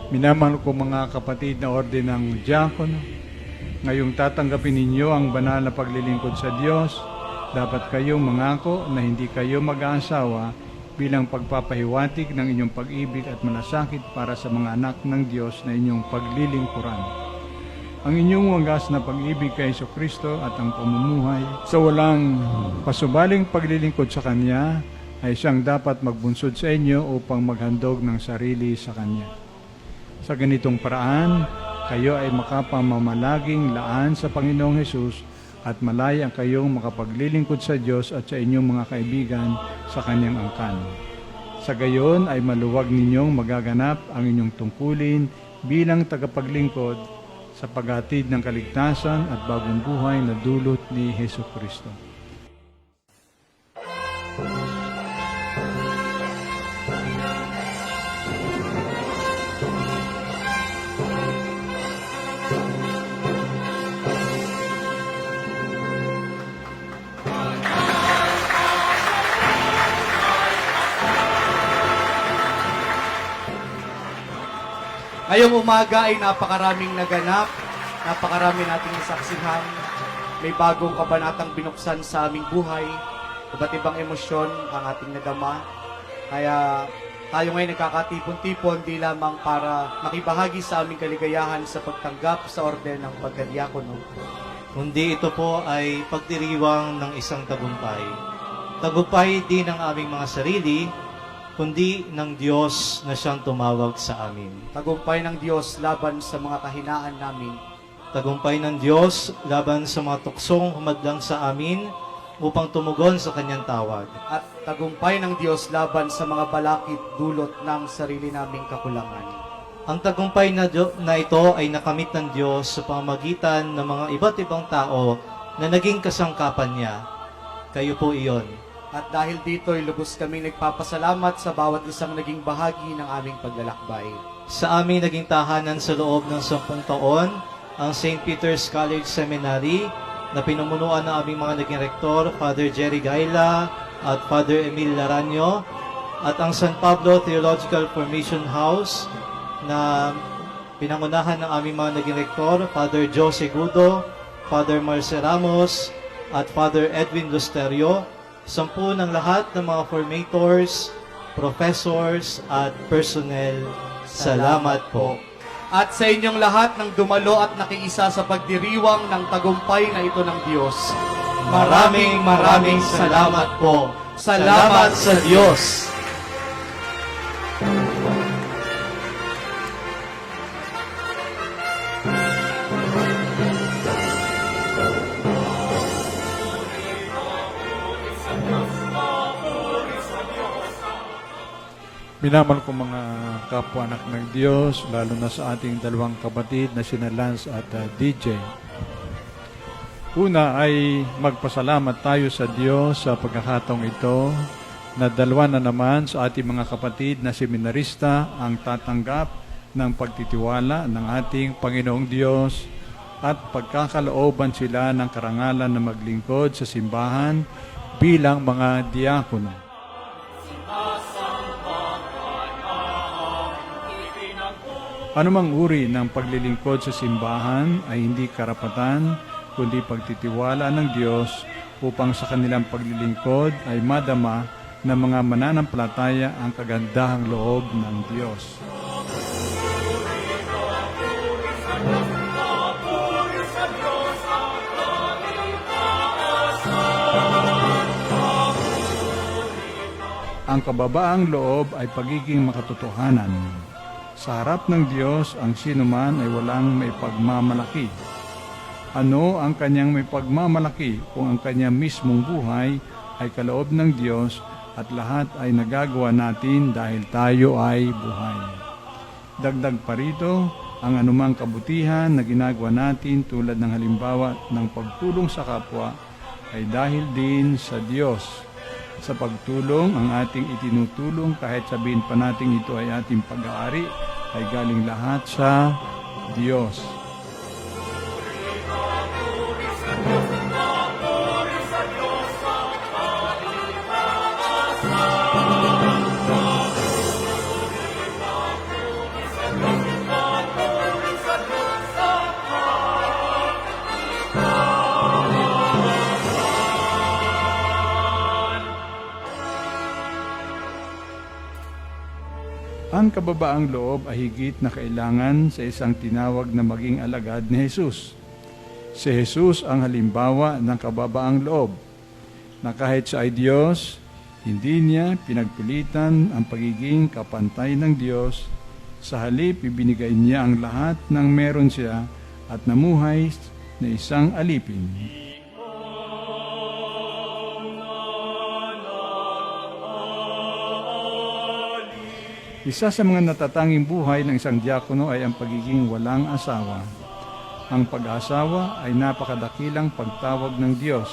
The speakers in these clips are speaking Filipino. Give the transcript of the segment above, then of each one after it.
Minamahal ko mga kapatid na orden ng diakono, ngayong tatanggapin ninyo ang banal na paglilingkod sa Diyos, dapat kayong mangako na hindi kayo mag-aasawa bilang pagpapahiwatig ng inyong pag-ibig at malasakit para sa mga anak ng Diyos na inyong paglilingkuran. Ang inyong wagas na pag-ibig kay Jesucristo at ang pamumuhay sa walang pasubaling paglilingkod sa Kanya ay siyang dapat magbunsod sa inyo upang maghandog ng sarili sa Kanya. Sa ganitong paraan, kayo ay makapamamalaging laan sa Panginoong Hesus at malaya kayong makapaglilingkod sa Diyos at sa inyong mga kaibigan sa Kanyang angkan. Sa gayon ay maluwag ninyong magaganap ang inyong tungkulin bilang tagapaglingkod sa paghatid ng kaligtasan at bagong buhay na dulot ni Jesucristo. Ngayong umaga ay napakaraming naganap, napakarami nating nasaksihan. May bagong kabanatang binuksan sa aming buhay. Iba't ibang emosyon ang ating nadama. Kaya tayo ngayon nagkakatipon-tipon di lamang para makibahagi sa aming kaligayahan sa pagtanggap sa orden ng pagkadiakono. Kundi ito po ay pagdiriwang ng isang tagumpay. Tagumpay din ng aming mga sarili, kundi ng Diyos na siyang tumawag sa amin. Tagumpay ng Diyos laban sa mga kahinaan namin. Tagumpay ng Diyos laban sa mga tuksong humadlang sa amin upang tumugon sa kanyang tawag. At tagumpay ng Diyos laban sa mga balakid dulot ng sarili naming kakulangan. Ang tagumpay na ito ay nakamit ng Diyos sa pamamagitan ng mga iba't ibang tao na naging kasangkapan niya. Kayo po iyon. At dahil dito'y lubos kaming nagpapasalamat sa bawat isang naging bahagi ng aming paglalakbay. Sa aming naging tahanan sa loob ng 10 taon, ang St. Peter's College Seminary, na pinumunuan ng aming mga naging rektor, Father Jerry Gaila at Father Emil Laranyo, at ang San Pablo Theological Formation House, na pinangunahan ng aming mga naging rektor, Father Joe Segudo, Father Marce Ramos, at Father Edwin Lusterio, 10 ng lahat ng mga formators, professors, at personnel. Salamat po. At sa inyong lahat ng dumalo at nakiisa sa pagdiriwang ng tagumpay na ito ng Diyos. Maraming salamat po. Salamat sa Diyos. Minamahal ko mga kapwa-anak ng Diyos, lalo na sa ating dalawang kapatid na sina Lance at DJ. Una ay magpasalamat tayo sa Diyos sa pagkakataong ito na dalawa na naman sa ating mga kapatid na seminarista ang tatanggap ng pagtitiwala ng ating Panginoong Diyos at pagkakalooban sila ng karangalan na maglingkod sa simbahan bilang mga diakono. Anumang uri ng paglilingkod sa simbahan ay hindi karapatan, kundi pagtitiwala ng Diyos upang sa kanilang paglilingkod ay madama ng mga mananampalataya ang kagandahang loob ng Diyos. Ang kababaang loob ay pagiging makatotohanan. Sa harap ng Diyos, ang sinuman ay walang may pagmamalaki. Ano ang kanyang may pagmamalaki kung ang kanyang mismong buhay ay kaloob ng Diyos at lahat ay nagagawa natin dahil tayo ay buhay. Dagdag pa rito, ang anumang kabutihan na ginagawa natin tulad ng halimbawa ng pagtulong sa kapwa ay dahil din sa Diyos. Sa pagtulong, ang ating itinutulong kahit sabihin pa natin ito ay ating pag-aari, ay galing lahat sa Diyos. ang kababaang loob ay higit na kailangan sa isang tinawag na maging alagad ni Jesus. Si Jesus ang halimbawa ng kababaang loob, na kahit siya ay Diyos, hindi niya pinagpilitan ang pagiging kapantay ng Diyos. Sa halip, ibinigay niya ang lahat ng meron siya at namuhay na isang alipin. Isa sa mga natatanging buhay ng isang diakono ay ang pagiging walang asawa. Ang pag-asawa ay napakadakilang pagtawag ng Diyos.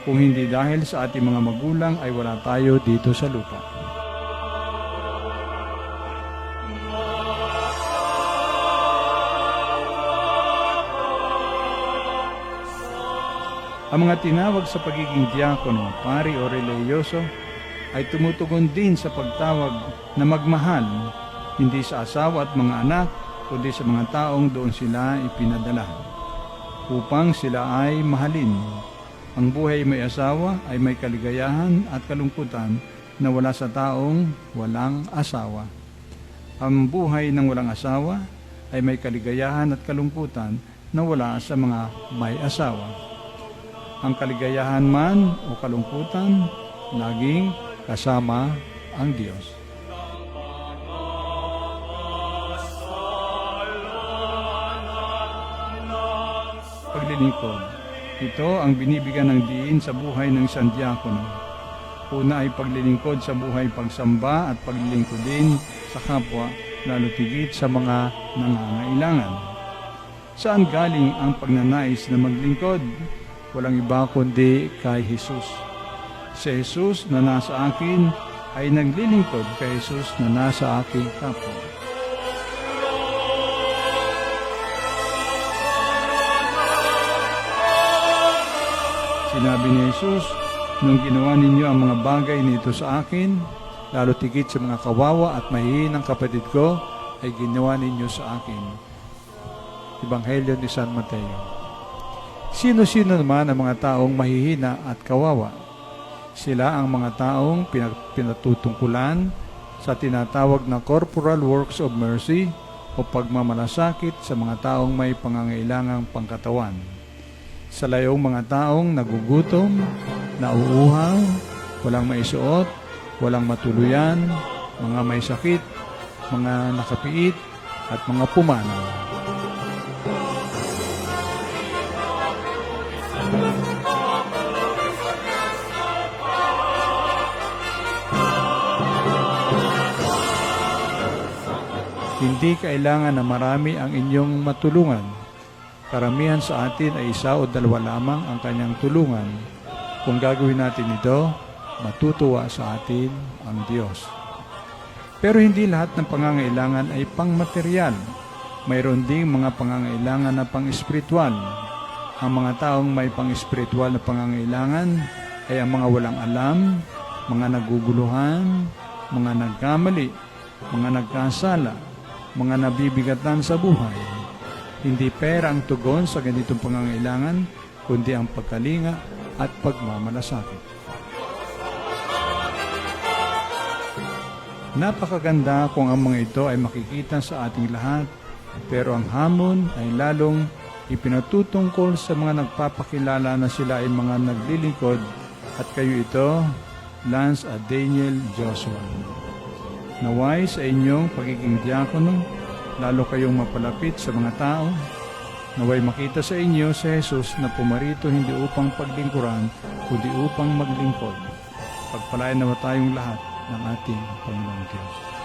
Kung hindi dahil sa ating mga magulang ay wala tayo dito sa lupa. Ang mga tinawag sa pagiging diakono, pari o reliyoso, ay tumutugon din sa pagtawag na magmahal, hindi sa asawa at mga anak, kundi sa mga taong doon sila ipinadala, upang sila ay mahalin. Ang buhay may asawa ay may kaligayahan at kalungkutan na wala sa taong walang asawa. Ang buhay ng walang asawa ay may kaligayahan at kalungkutan na wala sa mga may asawa. Ang kaligayahan man o kalungkutan, laging kasama ang Diyos. Paglilingkod. Ito ang binibigyan ng diin sa buhay ng isang diakono. Una ay paglilingkod sa buhay pagsamba at paglilingkod din sa kapwa, lalo tigit sa mga nangangailangan. Saan galing ang pagnanais na maglingkod? Walang iba kundi kay Jesus. Si Jesus na nasa akin ay naglilingkod kay Jesus na nasa aking kapwa. Sinabi ni Jesus, nung ginawa ninyo ang mga bagay nito sa akin, lalo tigit sa mga kawawa at mahihinang kapatid ko, ay ginawa ninyo sa akin. Ebanghelyo ni San Mateo. Sino-sino naman ang mga taong mahihina at kawawa? Sila ang mga taong pinatutungkulan sa tinatawag na corporal works of mercy o pagmamalasakit sa mga taong may pangangailangang pangkatawan. Sa layong mga taong nagugutom, nauuhaw, walang maisuot, walang matuluyan, mga may sakit, mga nakapiit, at mga pumanaw. Hindi kailangan na marami ang inyong matulungan. Karamihan sa atin ay isa o dalawa lamang ang kanyang tulungan. Kung gagawin natin ito, matutuwa sa atin ang Diyos. Pero hindi lahat ng pangangailangan ay pang-material. Mayroon ding mga pangangailangan na pang-espiritual. Ang mga taong may pang-espiritual na pangangailangan ay ang mga walang alam, mga naguguluhan, mga nagkamali, mga nagkasala, mga nabibigatan sa buhay. Hindi pera ang tugon sa ganitong pangangailangan, kundi ang pagkalinga at pagmamalasakit. Napakaganda kung ang mga ito ay makikita sa ating lahat, pero ang hamon ay lalong ipinatutungkol sa mga nagpapakilala na sila ay mga naglilingkod, at kayo ito, Lance at Daniel Joshua. Naway sa inyong pagiging diakono, lalo kayong mapalapit sa mga tao. Naway makita sa inyo si Jesus na pumarito hindi upang paglingkuran, kundi upang maglingkod. Pagpalain nawa tayong lahat ng ating Panginoong Diyos.